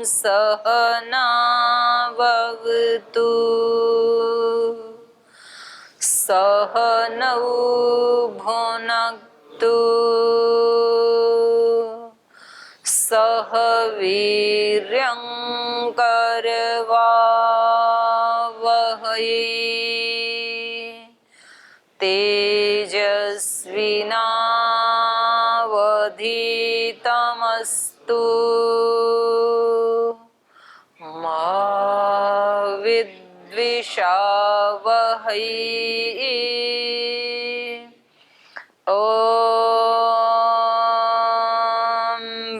सहनावतु सहनौ भुनक्तु सह वीर्यं करवावहै तेजस्विनावधीतमस्तु मा विद्विषावहै ॐ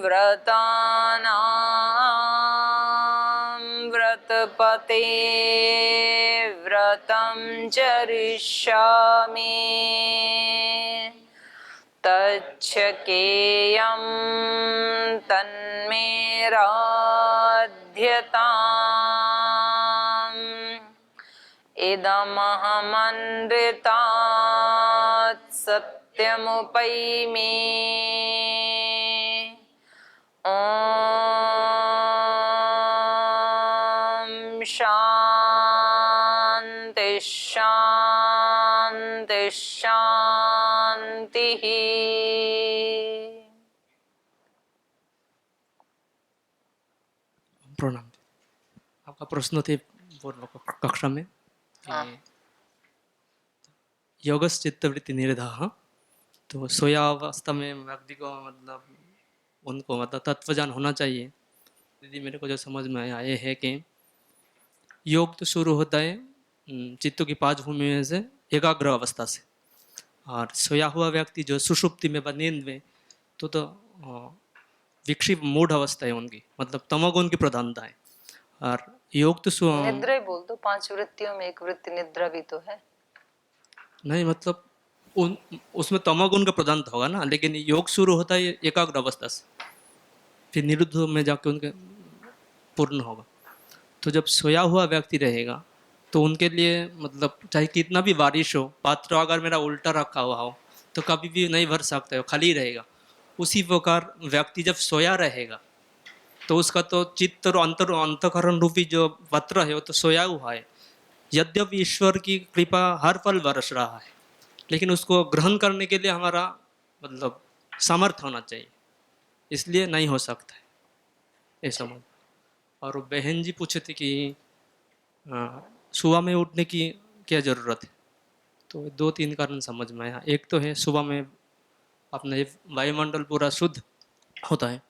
व्रतानां व्रतपते व्रतं चरिष्यामि तच्छकेयं तन्मे राध्यताम् इदमहमनृतात् सत्यमुपैमि ॐ शान्ति शान्ति शान्तिः। प्रणाम। आपका प्रश्न थे पूर्व कक्षा में योगस चित्तवृत्ति निरोधः, तो सोयावस्था में व्यक्ति को मतलब उनको मतलब तत्वज्ञान होना चाहिए। यदि मेरे को जो समझ में आया ये है कि योग तो शुरू होता है चित्तों की पांच भूमियों से, एकाग्र अवस्था से, और सोया हुआ व्यक्ति जो सुषुप्ति में व नींद में तो विक्षिप्त मूढ़ अवस्था है उनकी, मतलब तमोगुण की प्रधानता है। और योग तो निद्रा ही बोल दो, पांच वृत्तियों में एक वृत्ति निद्रा भी तो है। नहीं मतलब उसमें तमोगुण का प्रधानता होगा ना, लेकिन योग शुरू होता है एकाग्र अवस्था से, फिर निरुद्ध में जाके उनके पूर्ण होगा। तो जब सोया हुआ व्यक्ति रहेगा तो उनके लिए मतलब चाहे कितना भी बारिश हो, पात्र अगर मेरा उल्टा रखा हुआ हो तो कभी भी नहीं भर सकता है, खाली रहेगा। उसी प्रकार व्यक्ति जब सोया रहेगा तो उसका तो चित्त और अंतकरण रूपी जो पत्र है वो तो सोया हुआ है। यद्यपि ईश्वर की कृपा हर पल बरस रहा है, लेकिन उसको ग्रहण करने के लिए हमारा मतलब सामर्थ्य होना चाहिए, इसलिए नहीं हो सकता है ऐसा समझ। और बहन जी पूछे थे कि सुबह में उठने की क्या ज़रूरत है, तो दो तीन कारण समझ में आया। एक तो है सुबह में अपना ये वायुमंडल पूरा शुद्ध होता है,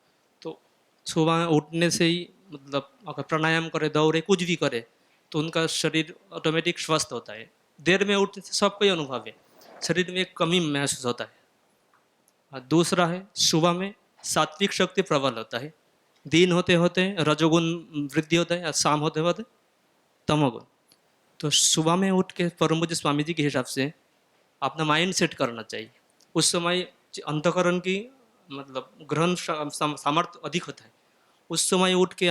तो सुबह में उठने से ही मतलब अगर प्राणायाम करे, दौड़े, कुछ भी करे तो उनका शरीर ऑटोमेटिक स्वस्थ होता है। देर में उठने से सबको ही अनुभव है, शरीर में एक कमी महसूस होता है। और दूसरा है सुबह में सात्विक शक्ति प्रबल होता है, दिन होते होते रजोगुण वृद्धि होता है और शाम होते होते तमोगुण। तो सुबह में उठ के परम पूज्य स्वामी जी के हिसाब से अपना माइंड सेट करना चाहिए। उस समय अंतकरण की मतलब ग्रहण सामर्थ्य अधिक होता है। उस समय उठ के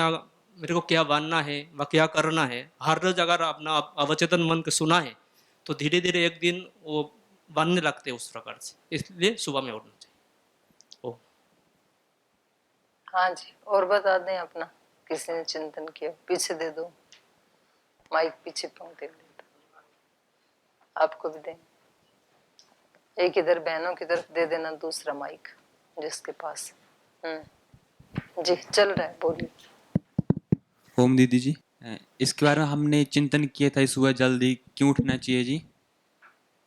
मेरे को क्या बनना है व क्या करना है, हर रोज अगर अपना अवचेतन मन को सुना है तो धीरे धीरे एक दिन वो बनने लगते हैं उस प्रकार से, इसलिए सुबह में उठना चाहिए। ओ हाँ जी, और बता दें अपना, किसी ने चिंतन किया पीछे दे दो माइक, पीछे पंक्ति दे दो, आपको भी दें। एक इधर बहनों की तरफ दे देना दूसरा माइक जिसके पास। जी चल रहा है, बोलिए। ओम दीदी जी, इसके बारे में हमने चिंतन किया था सुबह जल्दी क्यों उठना चाहिए जी।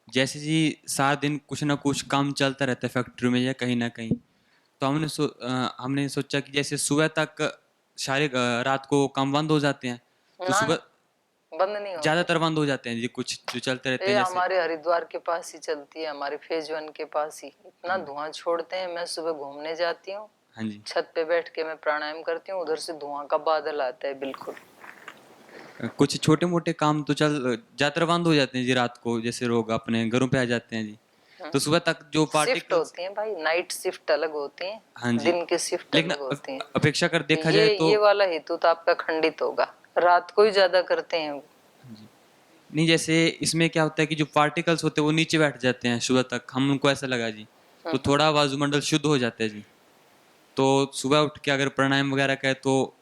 जैसे जी सारा दिन कुछ ना कुछ काम चलता रहता है फैक्ट्री में या कहीं ना कहीं, तो हमने सोचा कि जैसे सुबह तक सारे रात को काम बंद हो जाते हैं, तो ना सुबह बंद नहीं होते, ज्यादातर बंद हो जाते हैं जी, कुछ जो चलते रहते हैं। जैसे हमारे हरिद्वार के पास ही चलती है, हमारे फेज 1 के पास ही इतना धुआं छोड़ते हैं। मैं सुबह घूमने जाती हूँ, हाँ जी, छत पे बैठ के मैं प्राणायाम करती हूँ, उधर से धुआं का बादल आता है। बिल्कुल कुछ छोटे मोटे काम तो ज्यादातर बंद हो जाते हैं जी रात को, जैसे लोग अपने घरों पे आ जाते हैं जी, तो सुबह तक जो शिफ्ट पार्टिकल्स होती है भाई, नाइट शिफ्ट अलग होती है, हाँ जी, दिन की शिफ्ट लेकिन अलग होती है। अपेक्षा कर देखा जाए तो ये वाला हेतु तो आपका खंडित होगा, रात को ही ज्यादा करते हैं। हाँ जी, नहीं जैसे इसमें क्या होता है कि जो पार्टिकल्स होते हैं वो नीचे बैठ जाते हैं सुबह तक, हमको ऐसा लगा जी, तो थोड़ा वायुमंडल शुद्ध हो जाता है जी। तो सुबह उठ के अगर प्राणायाम वगैरह करें तो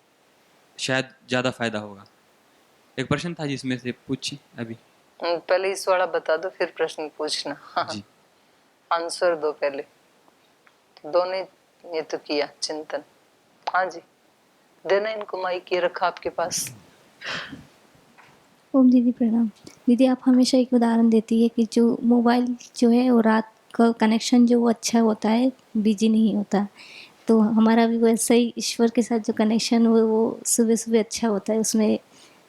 शायद ज़्यादा फायदा होगा। एक प्रश्न था जिसमें से पूछिए अभी। पहले इस वाला बता दो फिर प्रश्न पूछना। हाँ, जी आंसर दो पहले। दोनों ये तो किया चिंतन। हाँ जी, देना इनको माइक, ये रखा आपके पास। ओम दीदी प्रणाम। दीदी आप हमेशा एक उदाहरण देती है कि जो मोबाइल जो है वो रात का कनेक्शन जो वो अच्छा होता है, बिजी नहीं होता। तो हमारा भी वैसा ही ईश्वर के साथ जो कनेक्शन हो वो सुबह सुबह अच्छा होता है, उसमें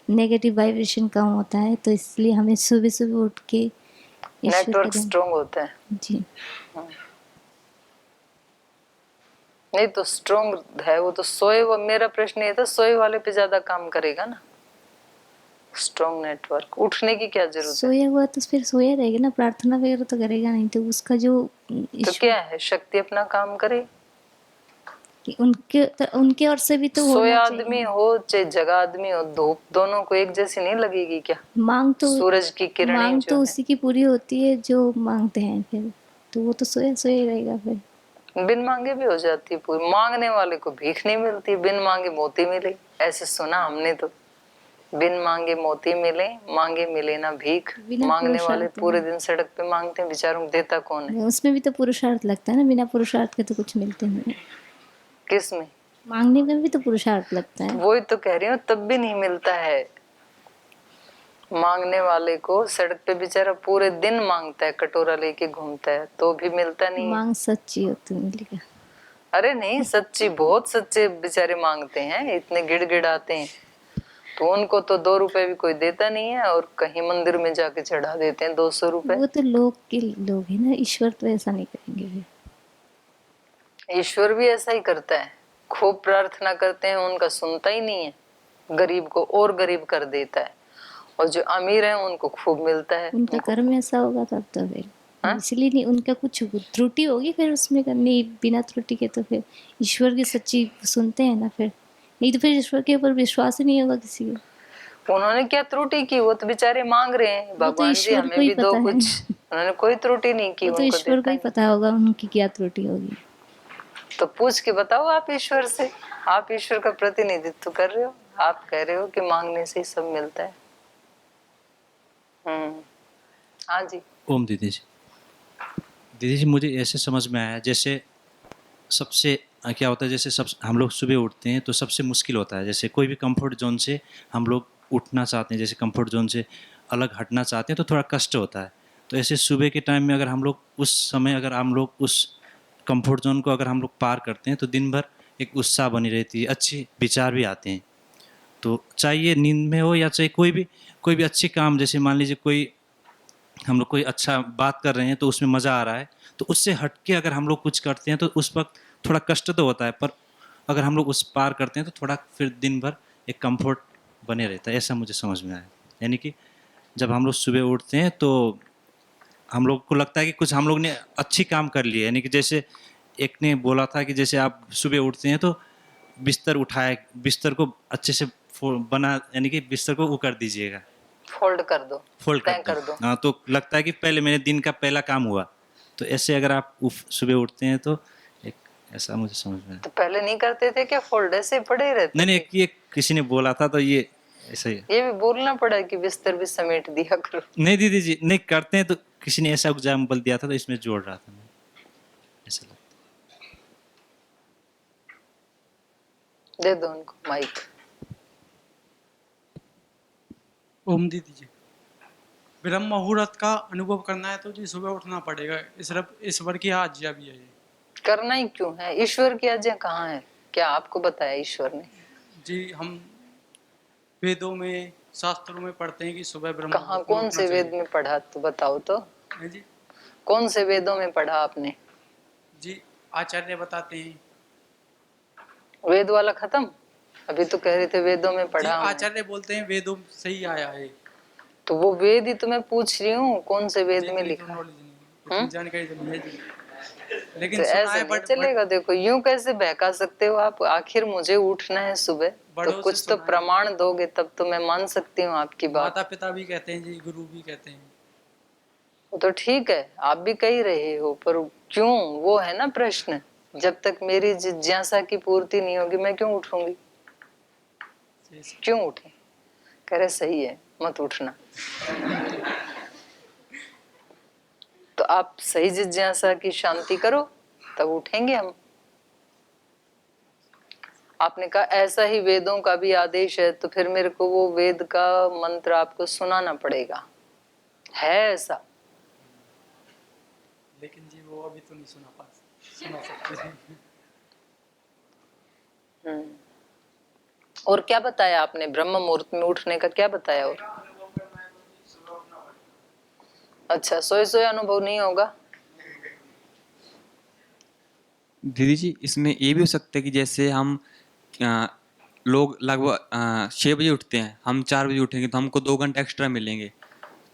नेगेटिव वाइब्रेशन कम होता है, तो इसलिए हमें सुबह सुबह उठ के ईश्वर का नेटवर्क स्ट्रोंग होता है। जी नहीं तो स्ट्रोंग है वो तो सोए, वो मेरा प्रश्न ये था सोए वाले पे ज्यादा काम करेगा ना स्ट्रोंग नेटवर्क। उठने की क्या जरूरत है? सोया हुआ तो फिर सोया रहेगा ना, प्रार्थना वगैरह तो करेगा नहीं, तो उसका जो तो क्या है, शक्ति अपना काम करे। कि उनके ओर से भी तो सोया होना आदमी चाहिए। हो चाहे जगा आदमी हो, धूप दोनों को एक जैसी नहीं लगेगी क्या? सूरज की किरणें मांग जो तो है, उसी की पूरी होती है जो मांगते हैं, फिर तो वो तो सोया सोया ही रहेगा फिर। बिन मांगे भी हो जाती है पूरी। मांगने वाले को भीख नहीं मिलती, बिन मांगे मोती मिले, ऐसे सुना हमने तो। बिन मांगे मोती मिले, मांगे मिले ना भीख। बिना मांगने वाले पुरुषार्थ पूरे दिन सड़क पे मांगते हैं, बेचारों को देता कौन है? उसमें भी तो पुरुषार्थ लगता है ना, बिना पुरुषार्थ के तो कुछ मिलते नहीं है। किस में? मांगने में भी तो पुरुषार्थ लगता है। वही तो कह रही हूँ, तब भी नहीं मिलता है। मांगने वाले को सड़क पे बेचारा पूरे दिन मांगता है, कटोरा लेके घूमता है, तो भी मिलता नहीं है। मांग सच्ची हो तो मिलेगा। अरे नहीं, सच्ची बहुत सच्चे बेचारे मांगते हैं, इतने गिड़गिड़ाते हैं, तो उनको तो 2 रुपए भी कोई देता नहीं है, और कहीं मंदिर में जाके चढ़ा देते हैं 200 रुपए। वो तो लोग के लोग है ना, ईश्वर तो ऐसा नहीं करेंगे फिर। ईश्वर भी ऐसा ही करता है, खूब प्रार्थना करते हैं, उनका सुनता ही नहीं है, गरीब को और गरीब कर देता है, और जो अमीर है उनको खूब मिलता है। उनका कर्म ऐसा होगा तब तो फिर हाँ? इसलिए नहीं, उनका कुछ त्रुटि होगी फिर उसमें करनी, बिना त्रुटि के तो फिर ईश्वर की सच्ची सुनते हैं ना, फिर नहीं तो फिर ईश्वर के ऊपर विश्वास ही नहीं होगा किसी को। उन्होंने क्या त्रुटि की? वो तो बेचारे मांग रहे हैं, वो तो भगवान जी ईश्वर को हमें ही भी दो पता है, कुछ। उन्होंने कोई त्रुटि नहीं की, वो तो उनको ईश्वर देता को ही नहीं। पता होगा उनकी क्या त्रुटि होगी। तो पूछ के बताओ आप ईश्वर से। आप ईश्वर का प्रतिनिधित्व कर रहे हो, आप कह रहे हो कि मांगने से ही सब मिलता है। हाँ जी। ओम दीदी जी, दीदी जी मुझे ऐसे समझ में आया, जैसे सबसे क्या होता है, जैसे सब हम लोग सुबह उठते हैं तो सबसे मुश्किल होता है, जैसे कोई भी कंफर्ट जोन से हम लोग उठना चाहते हैं, जैसे कंफर्ट जोन से अलग हटना चाहते हैं तो थोड़ा कष्ट होता है। तो ऐसे सुबह के टाइम में अगर हम लोग उस समय, अगर हम लोग उस कंफर्ट जोन को अगर हम लोग पार करते हैं तो दिन भर एक उत्साह बनी रहती है, अच्छे विचार भी आते हैं। तो चाहे ये नींद में हो या चाहे कोई भी अच्छे काम, जैसे मान लीजिए कोई हम लोग कोई अच्छा बात कर रहे हैं तो उसमें मज़ा आ रहा है, तो उससे हट के अगर हम लोग कुछ करते हैं तो उस वक्त थोड़ा कष्ट तो होता है, पर अगर हम लोग उस पार करते हैं तो थोड़ा फिर दिन भर एक कंफर्ट बने रहता है, ऐसा मुझे समझ में आया। यानी कि जब हम लोग सुबह उठते हैं तो हम लोग को लगता है कि कुछ हम लोग ने अच्छी काम कर लिया, यानी कि जैसे एक ने बोला था कि जैसे आप सुबह उठते हैं तो बिस्तर उठाए, बिस्तर को अच्छे से बना, यानी कि बिस्तर को वो कर दीजिएगा, फोल्ड कर दो, फोल्ड तय कर कर दो। दो। हाँ, तो लगता है कि पहले मेरे दिन का पहला काम हुआ। तो ऐसे अगर आप सुबह उठते हैं तो एक ऐसा मुझे समझ में आया। तो पहले नहीं करते थे क्या? फोल्ड ऐसे पड़े ही रहते नहीं नहीं, थे। ये किसी ने बोला था तो ये ऐसा ही। ये भी बोलना पड़ा कि बिस्तर भी समेट दिया करो। नहीं दीदी जी, नहीं करते हैं, तो किसी ने ऐसा एग्जाम्पल दिया था तो इसमें जोड़ रहा था मैं, ऐसा लगता दे दो उनको माइक। ओम दीदी जी, ब्रह्म मुहूर्त का अनुभव करना है तो जी सुबह उठना पड़ेगा। ईश्वर की आज्ञा भी है ये। करना ही क्यों है? ईश्वर की आज्ञा कहाँ है? क्या आपको बताया ईश्वर ने? जी हम वेदों में शास्त्रों में पढ़ते हैं कि सुबह ब्रह्म कहाँ, मुहूर्त में कौन उठना से चाहिए। वेद में पढ़ा? तो बताओ तो, है जी। कौन से वेदों में पढ़ा आपने? जी आचार्य बताते हैं। वेद वाला खत्म? अभी तो कह रहे थे वेदों में जी पढ़ा हमने। आचार्य बोलते हैं वेदों से ही आया है। तो वो वेद ही तो मैं पूछ रही हूँ, कौन से वेद जी में इतनी तो लिखा है? नॉलेज नहीं, इतनी जानकारी तो नहीं है जी, लेकिन तो सुना ऐसे है नहीं चलेगा। देखो यूं कैसे बहका सकते हो आप? आखिर मुझे उठना है सुबह, तो बड़ों से कुछ तो सुना है। प्रमाण दोगे तब तो मैं मान सकती हूँ आपकी बात। माता पिता भी कहते हैं जी, गुरु भी कहते हैं। वो तो ठीक है, आप भी कह रहे हो, पर क्यों? वो है ना प्रश्न, जब तक मेरी जिज्ञासा की पूर्ति नहीं होगी मैं क्यों उठूंगी? क्यों उठे? कह रहे सही है, मत उठना। तो आप सही जिज्ञासा की शांति करो, तब उठेंगे हम। आपने कहा ऐसा ही वेदों का भी आदेश है, तो फिर मेरे को वो वेद का मंत्र आपको सुनाना पड़ेगा, है ऐसा? लेकिन जी वो अभी तो नहीं सुना सकते। और क्या बताया आपने? ब्रह्म मुहूर्त में उठने का क्या बताया? और अच्छा, सोए सोए अनुभव नहीं होगा? दीदी जी, इसमें ये भी हो सकता है कि जैसे हम लोग लगभग 6 बजे उठते हैं, हम 4 बजे उठेंगे तो हमको 2 घंटे एक्स्ट्रा मिलेंगे।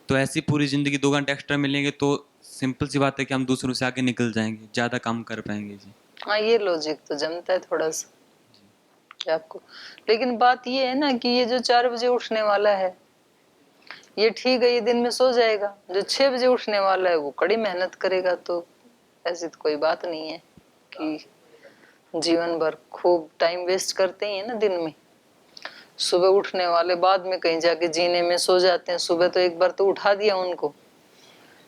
तो ऐसी पूरी ज़िंदगी 2 घंटे एक्स्ट्रा मिलेंगे तो सिंपल सी बात है कि हम दूसरों से आगे निकल जाएंगे, ज़्यादा काम कर पाएंगे जी। हाँ, ये लॉजिक तो जमता है थोड़ा सा कि आपको। लेकिन बात ये है ना कि ये जो 4 बजे उठने वाला है, ये ठीक है, ये दिन में सो जाएगा। जो 6 बजे उठने वाला है वो कड़ी मेहनत करेगा। तो ऐसी तो कोई बात नहीं है कि जीवन भर खूब टाइम वेस्ट करते ही है ना दिन में। सुबह उठने वाले बाद में कहीं जाके जीने में सो जाते हैं। सुबह तो एक बार तो उठा दिया उनको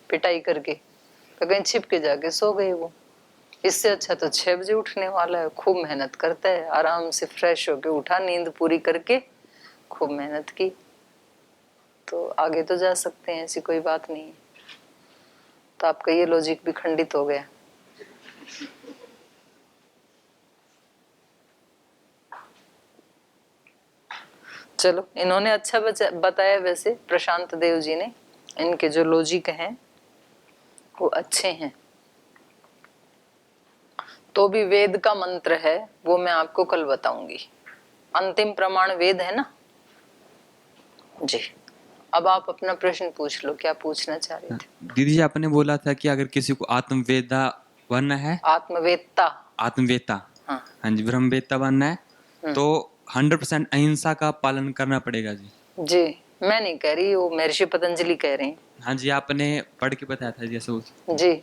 पिटाई करके, तो कहीं छिप के जाके सो गए वो। इससे अच्छा तो 6 बजे उठने वाला है, खूब मेहनत करता है, आराम से फ्रेश होके उठा, नींद पूरी करके खूब मेहनत की, तो आगे तो जा सकते हैं, ऐसी कोई बात नहीं है। तो आपका ये लॉजिक भी खंडित हो गया। चलो, इन्होंने अच्छा बताया वैसे, प्रशांत देव जी ने। इनके जो लॉजिक हैं वो अच्छे हैं। तो भी वेद का मंत्र है, वो मैं आपको कल बताऊंगी। अंतिम प्रमाण वेद है ना जी। अब आप अपना प्रश्न पूछ लो, क्या पूछना चाह रहे थे? दीदी जी, आपने बोला था कि अगर किसी को आत्मवेदा बनना है, आत्मवेत्ता। आत्मवेता, हाँ। हाँ जी, ब्रह्मवेत्ता बनना है तो 100% अहिंसा का पालन करना पड़ेगा जी। जी, मैं नहीं कह रही, वो महर्षि पतंजलि कह रहे हैं। हाँ जी, आपने पढ़ के बताया था जैसे जी,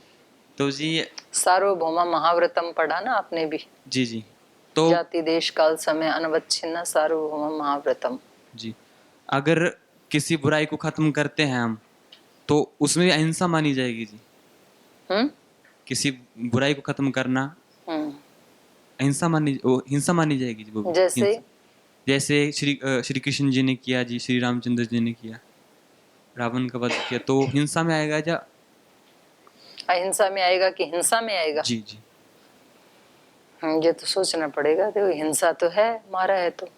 तो जी। सार्वभौमा महाव्रतम पढ़ा ना आपने भी? जी जी। तो जाति देश काल समय अनवच्छिन्न सार्वभौम महाव्रतम। जी, अगर किसी बुराई को खत्म करते हैं हम, तो उसमें अहिंसा मानी जाएगी जी। किसी बुराई को खत्म करना हिंसा मानी जाएगी जी। वो जैसे हिंसा। जैसे श्री कृष्ण जी ने किया जी, श्री रामचंद्र जी ने किया, रावण का वध किया, तो हिंसा में आएगा या अहिंसा में आएगा कि हिंसा में आएगा? जी जी। ये तो सोचना पड़ेगा। देखो, हिंसा तो है, मारा है तो।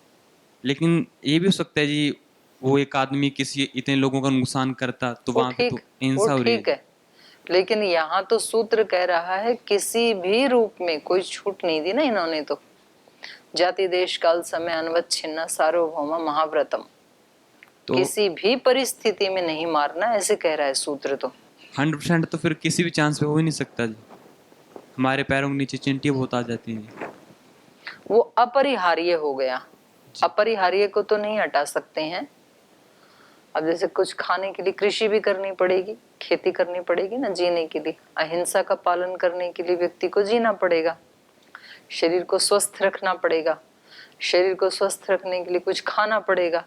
लेकिन ये भी हो सकता है जी, वो एक आदमी किसी इतने लोगों का नुकसान करता तो वहां पे तो वो हिंसा हो रही ठीक है। लेकिन यहाँ तो सूत्र कह रहा है किसी भी रूप में, कोई छूट नहीं दी ना इन्होंने तो। जाति देश काल समय अनवच्छिन्न सार्वभौम महाव्रतम, तो किसी भी परिस्थिति में नहीं मारना, ऐसे कह रहा है सूत्र तो। 100% तो फिर किसी भी चांस पे हो ही नहीं सकता जी। हमारे पैरों के नीचे चिंटियां बहुत आ जाती हैं। वो अपरिहार्य हो गया। अपरिहार्य को तो नहीं हटा सकते हैं। अब जैसे कुछ खाने के लिए कृषि भी करनी पड़ेगी, खेती करनी पड़ेगी ना जीने के लिए। अहिंसा का पालन करने के लिए व्यक्ति को जीना पड़ेगा, शरीर को स्वस्थ रखना पड़ेगा। शरीर को स्वस्थ रखने के लिए कुछ खाना पड़ेगा,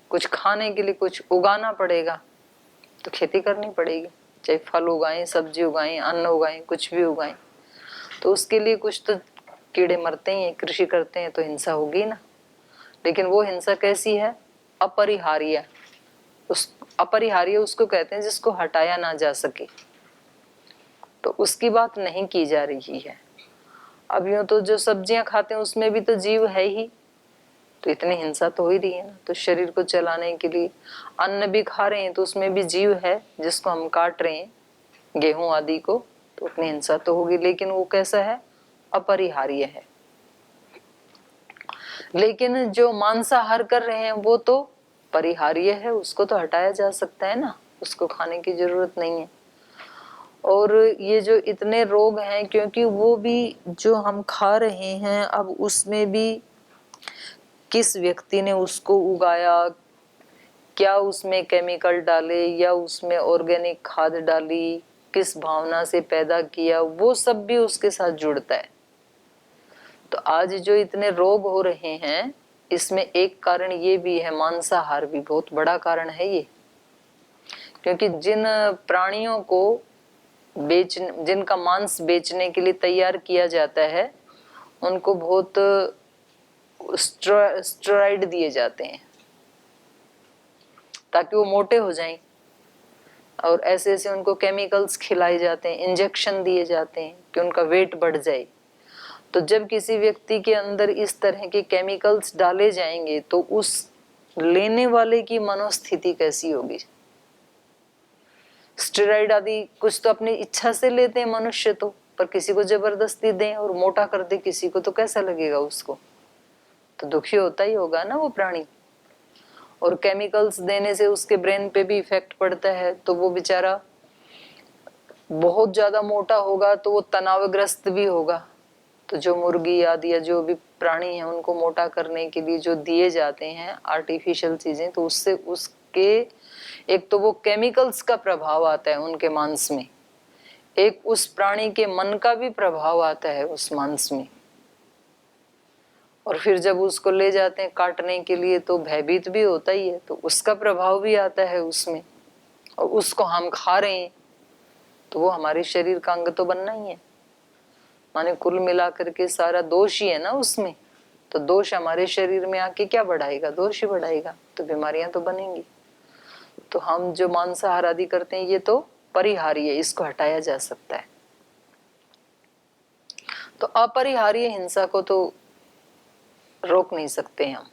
कुछ खाने के लिए कुछ उगाना पड़ेगा, तो खेती करनी पड़ेगी। चाहे फल उगाएं, सब्जी उगाएं, अन्न उगाएं, कुछ भी उगाएं, तो उसके लिए कुछ तो कीड़े मरते ही हैं। कृषि करते हैं तो हिंसा होगी ना। लेकिन वो हिंसा कैसी है? अपरिहार्य। उस अपरिहार्य उसको कहते हैं जिसको हटाया ना जा सके, तो उसकी बात नहीं की जा रही है। अब यूं तो जो सब्जियां खाते हैं उसमें भी तो जीव है ही, तो इतनी हिंसा तो हो ही रही है ना। तो शरीर को चलाने के लिए अन्न भी खा रहे हैं तो उसमें भी जीव है जिसको हम काट रहे हैं, गेहूं आदि को, तो उतनी हिंसा तो होगी। लेकिन वो कैसा है? अपरिहार्य है। लेकिन जो मांसाहार कर रहे हैं वो तो परिहार्य है, उसको तो हटाया जा सकता है ना, उसको खाने की जरूरत नहीं है। और ये जो इतने रोग हैं, क्योंकि वो भी जो हम खा रहे हैं, अब उसमें भी किस व्यक्ति ने उसको उगाया, क्या उसमें केमिकल डाले या उसमें ऑर्गेनिक खाद डाली, किस भावना से पैदा किया, वो सब भी उसके साथ जुड़ता है। तो आज जो इतने रोग हो रहे हैं इसमें एक कारण ये भी है, मांसाहार भी बहुत बड़ा कारण है ये, क्योंकि जिन प्राणियों को जिनका मांस बेचने के लिए तैयार किया जाता है उनको बहुत स्टेरॉइड दिए जाते हैं ताकि वो मोटे हो जाएं, और ऐसे ऐसे उनको केमिकल्स खिलाए जाते हैं, इंजेक्शन दिए जाते हैं कि उनका वेट बढ़ जाए। तो जब किसी व्यक्ति के अंदर इस तरह के केमिकल्स डाले जाएंगे तो उस लेने वाले की मनोस्थिति कैसी होगी। स्टेरॉइड आदि कुछ तो अपनी इच्छा से लेते हैं मनुष्य तो, पर किसी को जबरदस्ती दें और मोटा कर दे किसी को तो कैसा लगेगा उसको, तो दुखी होता ही होगा ना वो प्राणी। और केमिकल्स देने से उसके ब्रेन पे भी इफेक्ट पड़ता है, तो वो बेचारा बहुत ज्यादा मोटा होगा तो वो तनावग्रस्त भी होगा। तो जो मुर्गी आदि या जो भी प्राणी है उनको मोटा करने के लिए जो दिए जाते हैं आर्टिफिशियल चीजें, तो उससे उसके एक तो वो केमिकल्स का प्रभाव आता है उनके मांस में, एक उस प्राणी के मन का भी प्रभाव आता है उस मांस में। और फिर जब उसको ले जाते हैं काटने के लिए तो भयभीत भी होता ही है, तो उसका प्रभाव भी आता है उसमें, और उसको हम खा रहे हैं तो वो हमारे शरीर का अंग तो बनना ही है। माने कुल मिलाकर के सारा दोष ही है ना उसमें, तो दोष हमारे शरीर में आके क्या बढ़ाएगा, दोष ही बढ़ाएगा, तो बीमारियां तो बनेंगी। तो हम जो मांसाहार आदि करते हैं ये तो परिहार्य है, इसको हटाया जा सकता है। तो अपरिहार्य हिंसा को तो रोक नहीं सकते हम,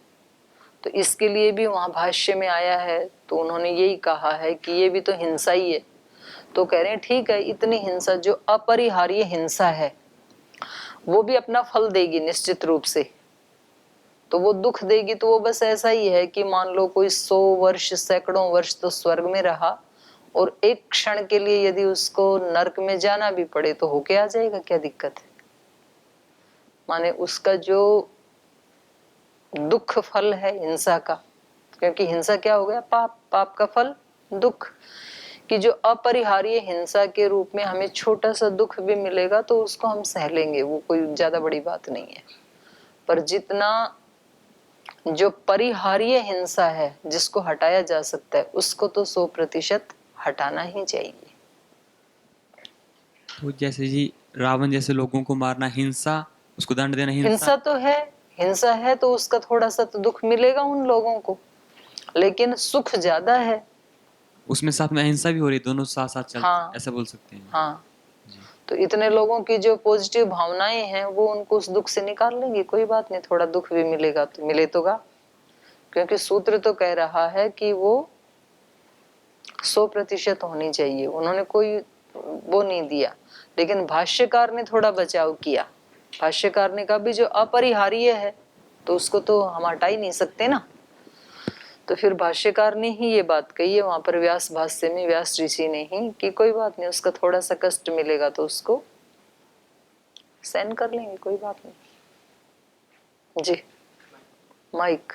तो इसके लिए भी वहां भाष्य में आया है तो उन्होंने यही कहा है कि ये भी तो हिंसा ही है। तो कह रहे हैं ठीक है, इतनी हिंसा जो अपरिहार्य हिंसा है वो भी अपना फल देगी निश्चित रूप से, तो वो दुख देगी। तो वो बस ऐसा ही है कि मान लो कोई 100 वर्ष सैकड़ों वर्ष तो स्वर्ग में रहा और एक क्षण के लिए यदि उसको नरक में जाना भी पड़े तो होके आ जाएगा, क्या दिक्कत है। माने उसका जो दुख फल है हिंसा का, क्योंकि हिंसा क्या हो गया, पाप, पाप का फल दुख, कि जो अपरिहार्य हिंसा के रूप में हमें छोटा सा दुख भी मिलेगा तो उसको हम सह लेंगे, वो कोई ज्यादा बड़ी बात नहीं है। पर जितना जो परिहार्य हिंसा है जिसको हटाया जा सकता है उसको तो 100% हटाना ही चाहिए। तो जैसे जी रावण जैसे लोगों को मारना हिंसा, उसको दंड देना हिंसा तो है, हिंसा है तो उसका थोड़ा सा तो दुख मिलेगा उन लोगों को, लेकिन सुख ज्यादा है उसमें साथ में अहिंसा भी हो रही, दोनों साथ साथ चल, हाँ, ऐसा बोल सकते हैं। हाँ। तो इतने लोगों की जो पॉजिटिव भावनाएं हैं वो उनको उस दुख से निकाल लेंगे, कोई बात नहीं, थोड़ा दुख भी मिलेगा तो मिले तो गा, क्योंकि सूत्र तो कह रहा है कि वो 100% होनी चाहिए, उन्होंने कोई वो नहीं दिया। लेकिन भाष्यकार ने थोड़ा बचाव किया, भाष्यकार ने कहा भी जो अपरिहार्य है तो उसको तो हम हटा ही नहीं सकते ना, तो फिर भाष्यकार ने ही ये बात कही है वहां पर व्यास भाष्य में, व्यास ऋषि ने ही, कि कोई बात नहीं, उसका थोड़ा सा कष्ट मिलेगा तो उसको सहन कर लेंगे, कोई बात नहीं। जी माइक।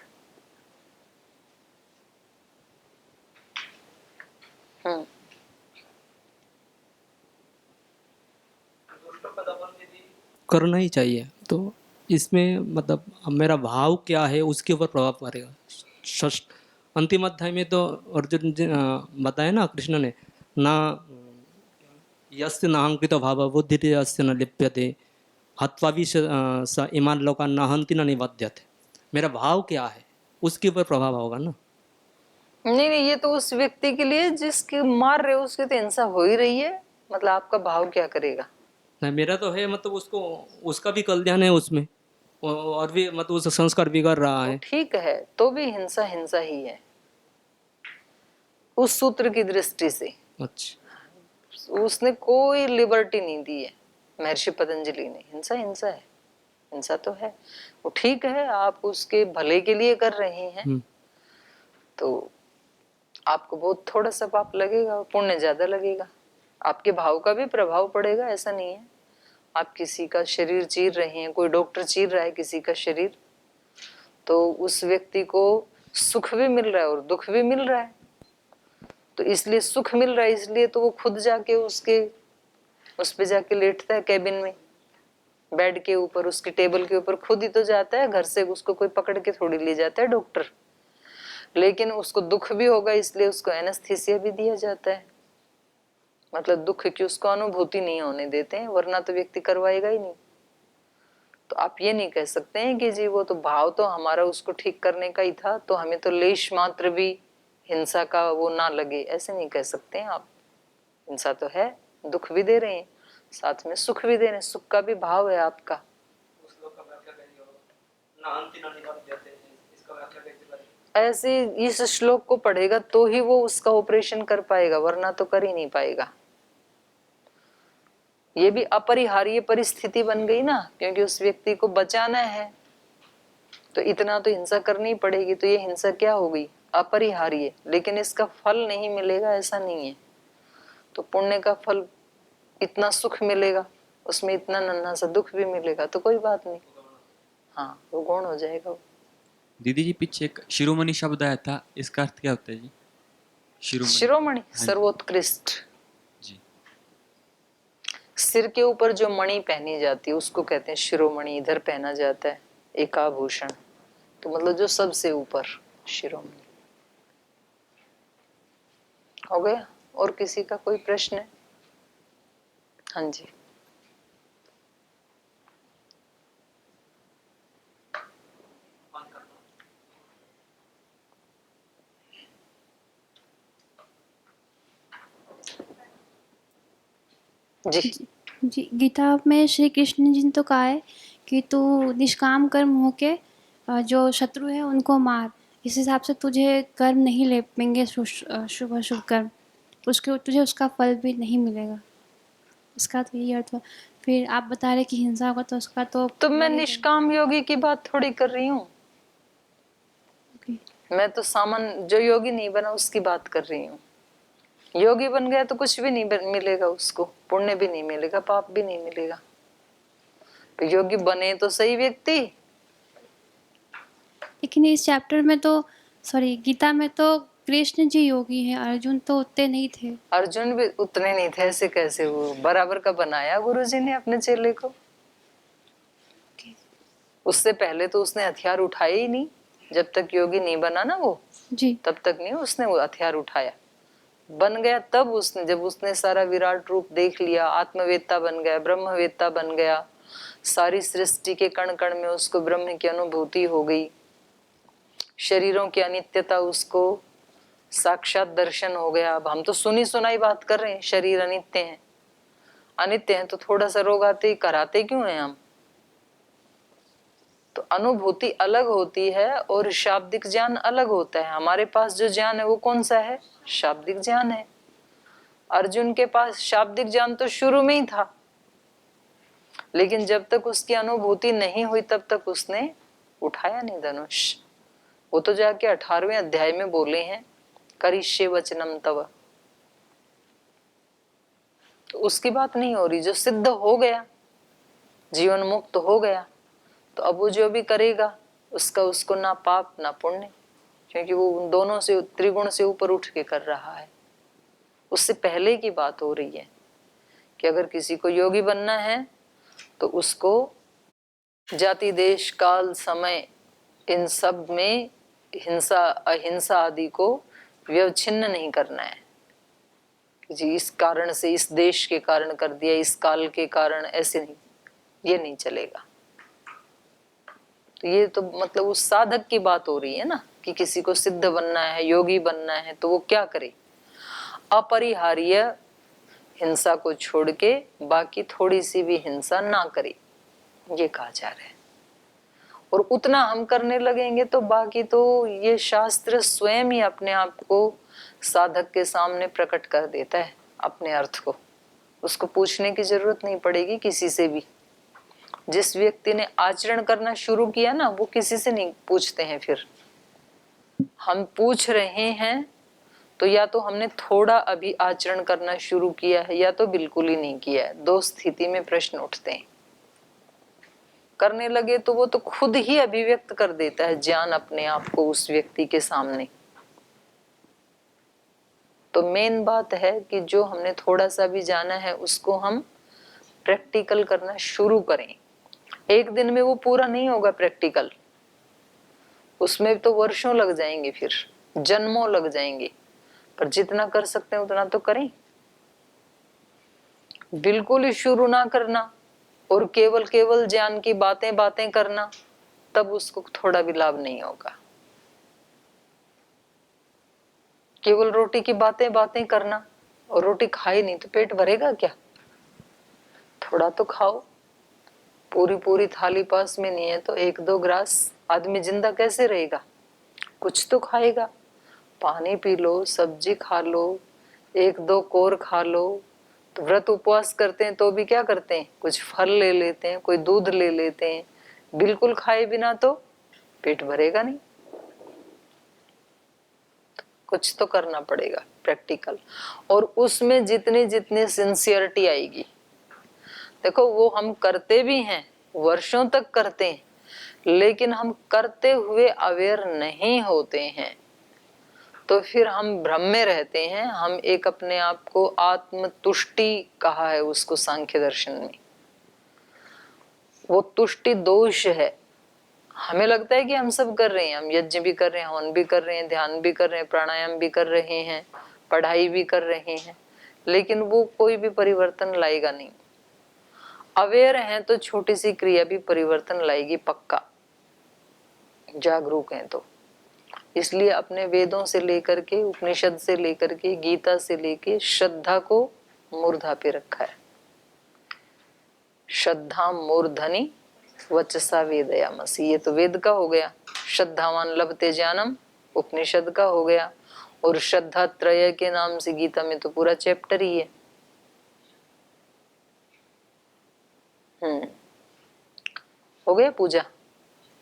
करना ही चाहिए। तो इसमें मतलब मेरा भाव क्या है उसके ऊपर प्रभाव पड़ेगा। अंतिम अध्याय में तो अर्जुन बताया ना कृष्ण ने, ना यस्य नाहंकृत भाव बुद्धि यस्य न लिप्यते हत्वा भी स इमान लोकान न हन्ति न निबध्यते। मेरा भाव क्या है उसके ऊपर प्रभाव होगा ना। नहीं नहीं, ये तो उस व्यक्ति के लिए जिसके मार रहे हो उसकी तो हिंसा हो ही रही है, मतलब आपका भाव क्या करेगा। नहीं मेरा तो है, मतलब उसको उसका भी कल्याण है उसमें, और भी मतलब उसका संस्कार बिगड़ रहा तो है। ठीक है, तो भी हिंसा हिंसा ही है उस सूत्र की दृष्टि से। अच्छा, उसने कोई लिबर्टी नहीं दी है महर्षि पतंजलि ने, हिंसा हिंसा है, हिंसा तो है। वो ठीक है, आप उसके भले के लिए कर रहे हैं तो आपको बहुत थोड़ा सा पाप लगेगा, पुण्य ज्यादा लगेगा, आपके भाव का भी प्रभाव पड़ेगा, ऐसा नहीं है। आप किसी का शरीर चीर रहे हैं, कोई डॉक्टर चीर रहा है किसी का शरीर, तो उस व्यक्ति को सुख भी मिल रहा है और दुख भी मिल रहा है, तो इसलिए सुख मिल रहा है इसलिए तो वो खुद जाके उसके उस पे जाके लेटता है कैबिन में, बेड के ऊपर, उसकी टेबल के ऊपर खुद ही तो जाता है, घर से उसको कोई पकड़ के थोड़ी ले जाता है डॉक्टर। लेकिन उसको दुख भी होगा इसलिए उसको एनेस्थीसिया भी दिया जाता है, मतलब दुख की उसको अनुभूति नहीं होने देते हैं, वरना तो व्यक्ति करवाएगा ही नहीं। तो आप ये नहीं कह सकते हैं कि जी वो तो भाव तो हमारा उसको ठीक करने का ही था, तो हमें तो लेश मात्र भी हिंसा का वो ना लगे, ऐसे नहीं कह सकते हैं आप। हिंसा तो है, दुख भी दे रहे हैं, साथ में सुख भी दे रहे हैं, सुख का भी भाव है आपका। ऐसे इस श्लोक को पढ़ेगा तो ही वो उसका ऑपरेशन कर पाएगा, वरना तो कर ही नहीं पाएगा। ये भी अपरिहार्य परिस्थिति बन गई ना, क्योंकि उस व्यक्ति को बचाना है तो इतना तो हिंसा करनी पड़ेगी। तो ये हिंसा क्या हो गई? अपरिहार्य। लेकिन इसका फल नहीं मिलेगा ऐसा नहीं है। तो पुण्य का फल इतना सुख मिलेगा, उसमें इतना नन्हा सा दुख भी मिलेगा, तो कोई बात नहीं। हाँ, वो गौण हो जाएगा। दीदी जी पीछे एक शिरोमणि शब्द आया था, इसका अर्थ क्या होता है जी? शिरोमणि हाँ जी। सर्वोत्कृष्ट। जी। सिर के ऊपर जो मणि पहनी जाती है उसको कहते हैं शिरोमणि। इधर पहना जाता है एक आभूषण, तो मतलब जो सबसे ऊपर, शिरोमणि। हो गया? और किसी का कोई प्रश्न है? हाँ जी। जी जी, गीता में श्री कृष्ण जी ने तो कहा है कि तू निष्काम कर्म होके जो शत्रु है उनको मार। इस हिसाब से तुझे कर्म नहीं ले पाएंगे शुभ अशुभ कर्म, तो उसके तुझे उसका फल भी नहीं मिलेगा। इसका तो यही अर्थ हुआ। फिर आप बता रहे कि हिंसा होगा तो उसका तो मैं निष्काम योगी की बात थोड़ी कर रही हूँ। मैं तो सामान्य जो योगी नहीं बना उसकी बात कर रही हूँ। योगी बन गया तो कुछ भी नहीं मिलेगा उसको, पुण्य भी नहीं मिलेगा, पाप भी नहीं मिलेगा। तो योगी बने तो सही व्यक्ति। लेकिन इस चैप्टर में तो गीता में तो कृष्ण जी योगी हैं, अर्जुन तो उतने नहीं थे। अर्जुन भी उतने नहीं थे, ऐसे कैसे? वो बराबर का बनाया गुरुजी ने अपने चेले को। उससे पहले तो उसने हथियार उठाए ही नहीं, जब तक योगी नहीं बना ना वो जी। तब तक नहीं उसने वो हथियार उठाया। बन गया तब उसने, जब उसने सारा विराट रूप देख लिया, आत्मवेत्ता बन गया, ब्रह्मवेत्ता बन गया, सारी सृष्टि के कण कण में उसको ब्रह्म की अनुभूति हो गई, शरीरों की अनित्यता उसको साक्षात दर्शन हो गया। अब हम तो सुनी सुनाई बात कर रहे हैं, शरीर अनित्य है, अनित्य है तो थोड़ा सा रोग आते ही कराते क्यों हैं हम? तो अनुभूति अलग होती है और शाब्दिक ज्ञान अलग होता है। हमारे पास जो ज्ञान है वो कौन सा है? शाब्दिक ज्ञान है। अर्जुन के पास शाब्दिक ज्ञान तो शुरू में ही था, लेकिन जब तक उसकी अनुभूति नहीं हुई तब तक उसने उठाया नहीं धनुष। वो तो जाके 18वें अध्याय में बोले हैं, करिष्ये वचनम तव। तो उसकी बात नहीं हो रही। जो सिद्ध हो गया, जीवन मुक्त हो गया, तो अब वो जो भी करेगा उसका उसको ना पाप ना पुण्य, क्योंकि वो उन दोनों से, त्रिगुण से ऊपर उठ के कर रहा है। उससे पहले की बात हो रही है कि अगर किसी को योगी बनना है तो उसको जाति देश काल समय इन सब में हिंसा अहिंसा आदि को व्यवच्छिन्न नहीं करना है। जी इस कारण से, इस देश के कारण कर दिया, इस काल के कारण, ऐसे नहीं, ये नहीं चलेगा। तो ये तो मतलब उस साधक की बात हो रही है ना, कि किसी को सिद्ध बनना है, योगी बनना है, तो वो क्या करे? अपरिहार्य हिंसा को छोड़ के बाकी थोड़ी सी भी हिंसा ना करे, ये कहा जा रहा है। और उतना हम करने लगेंगे तो बाकी तो ये शास्त्र स्वयं ही अपने आप को साधक के सामने प्रकट कर देता है, अपने अर्थ को। उसको पूछने की जरूरत नहीं पड़ेगी किसी से भी। जिस व्यक्ति ने आचरण करना शुरू किया ना, वो किसी से नहीं पूछते हैं। फिर हम पूछ रहे हैं तो या तो हमने थोड़ा अभी आचरण करना शुरू किया है या तो बिल्कुल ही नहीं किया है। दो स्थिति में प्रश्न उठते हैं। करने लगे तो वो तो खुद ही अभिव्यक्त कर देता है ज्ञान अपने आप को उस व्यक्ति के सामने। तो मेन बात है कि जो हमने थोड़ा सा भी जाना है उसको हम प्रैक्टिकल करना शुरू करें। एक दिन में वो पूरा नहीं होगा प्रैक्टिकल, उसमें तो वर्षों लग जाएंगे, फिर जन्मों लग जाएंगे। पर जितना कर सकते हैं उतना तो करें। बिल्कुल ही शुरू ना करना और केवल केवल ज्ञान की बातें बातें करना, तब उसको थोड़ा भी लाभ नहीं होगा। केवल रोटी की बातें बातें करना और रोटी खाई नहीं तो पेट भरेगा क्या? थोड़ा तो खाओ। पूरी पूरी थाली पास में नहीं है तो एक दो ग्रास, आदमी जिंदा कैसे रहेगा? कुछ तो खाएगा। पानी पी लो, सब्जी खा लो, एक दो कोर खा लो। तो व्रत उपवास करते हैं तो भी क्या करते हैं? कुछ फल ले लेते हैं, कोई दूध ले लेते हैं। बिल्कुल खाए बिना तो पेट भरेगा नहीं। कुछ तो करना पड़ेगा प्रैक्टिकल, और उसमें जितनी जितनी सिंसियरिटी आएगी। देखो वो हम करते भी हैं, वर्षों तक करते हैं, लेकिन हम करते हुए अवेयर नहीं होते हैं, तो फिर हम भ्रम में रहते हैं। हम एक अपने आप को आत्मतुष्टि कहा है उसको सांख्य दर्शन में, वो तुष्टि दोष है। हमें लगता है कि हम सब कर रहे हैं, हम यज्ञ भी कर रहे हैं, हवन भी कर रहे हैं, ध्यान भी कर रहे हैं, प्राणायाम भी कर रहे हैं, पढ़ाई भी कर रहे हैं, लेकिन वो कोई भी परिवर्तन लाएगा नहीं। अवेयर हैं तो छोटी सी क्रिया भी परिवर्तन लाएगी पक्का, जागरूक हैं तो। इसलिए अपने वेदों से लेकर के, उपनिषद से लेकर के, गीता से लेके श्रद्धा को मूर्धा पे रखा है। श्रद्धा मूर्धनि वचसा वेदयामसि, ये तो वेद का हो गया। श्रद्धावान लभते ज्ञानम उपनिषद का हो गया, और श्रद्धा त्रय के नाम से गीता में तो पूरा चैप्टर ही है। हो गया पूजा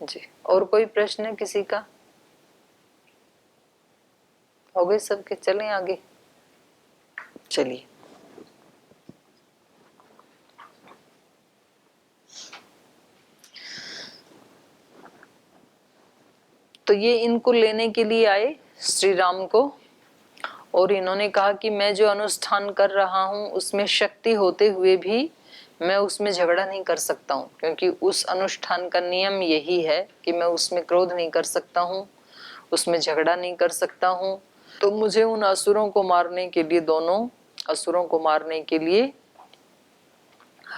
जी। और कोई प्रश्न है किसी का? हो गए सबके? चलें आगे। चलिए, तो ये इनको लेने के लिए आए श्री राम को, और इन्होंने कहा कि मैं जो अनुष्ठान कर रहा हूँ उसमें शक्ति होते हुए भी मैं उसमें झगड़ा नहीं कर सकता हूँ, क्योंकि उस अनुष्ठान का नियम यही है कि मैं उसमें क्रोध नहीं कर सकता हूँ, उसमें झगड़ा नहीं कर सकता हूँ। तो मुझे उन असुरों को मारने के लिए, दोनों असुरों को मारने के लिए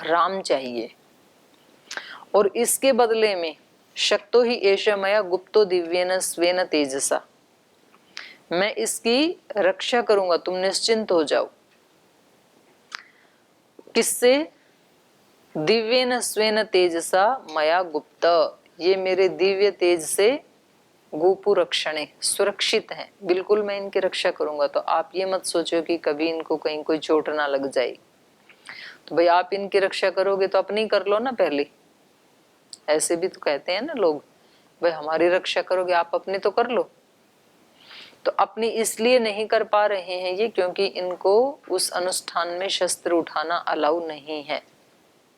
राम चाहिए, और इसके बदले में शक्तो ही एष मया गुप्तो दिव्येन स्वेन तेजसा, मैं इसकी रक्षा करूंगा, तुम निश्चिंत हो जाओ। किससे? दिव्येन स्वेन तेजसा मया गुप्त, ये मेरे दिव्य तेज से गोपु रक्षणे सुरक्षित हैं, बिल्कुल मैं इनकी रक्षा करूंगा। तो आप ये मत सोचो कि कभी इनको कहीं कोई चोट ना लग जाए। तो भाई आप इनकी रक्षा करोगे तो अपनी कर लो ना पहले। ऐसे भी तो कहते हैं ना लोग, भाई हमारी रक्षा करोगे आप अपनी तो कर लो। तो अपनी इसलिए नहीं कर पा रहे हैं ये, क्योंकि इनको उस अनुष्ठान में शस्त्र उठाना अलाउ नहीं है।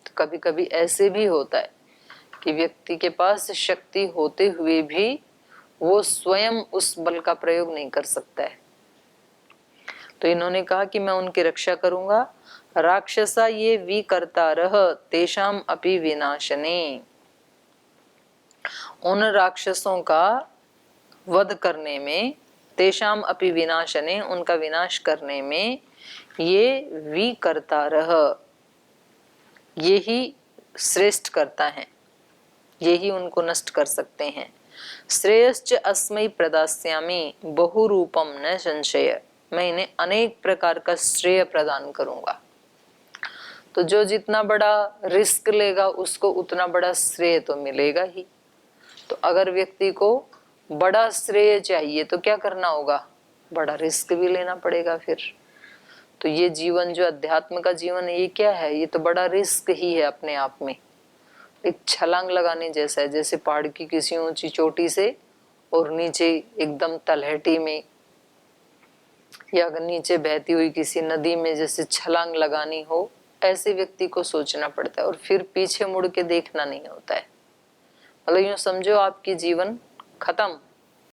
तो कभी कभी ऐसे भी होता है कि व्यक्ति के पास शक्ति होते हुए भी वो स्वयं उस बल का प्रयोग नहीं कर सकता है। तो इन्होंने कहा कि मैं उनकी रक्षा करूंगा। राक्षसा ये विकर्ता रह तेषाम अपि विनाशने, उन राक्षसों का वध करने में, तेषाम अपि विनाशने उनका विनाश करने में, ये विकर्ता रह ये ही श्रेष्ठ करता है, ये ही उनको नष्ट कर सकते हैं। श्रेयश्च अस्मै प्रदास्यामि बहुरूपम न संशय, मैं इन्हें अनेक प्रकार का श्रेय प्रदान करूंगा। तो जो जितना बड़ा रिस्क लेगा उसको उतना बड़ा श्रेय तो मिलेगा ही। तो अगर व्यक्ति को बड़ा श्रेय चाहिए तो क्या करना होगा? बड़ा रिस्क भी लेना पड़ेगा फिर। तो ये जीवन जो अध्यात्म का जीवन है, ये क्या है? ये तो बड़ा रिस्क ही है अपने आप में। एक छलांग लगाने जैसा है, जैसे पहाड़ की किसी ऊंची चोटी से और नीचे एकदम तलहटी में या नीचे बहती हुई किसी नदी में जैसे छलांग लगानी हो, ऐसे व्यक्ति को सोचना पड़ता है, और फिर पीछे मुड़ के देखना नहीं होता है। मतलब यूं समझो आपकी जीवन खत्म,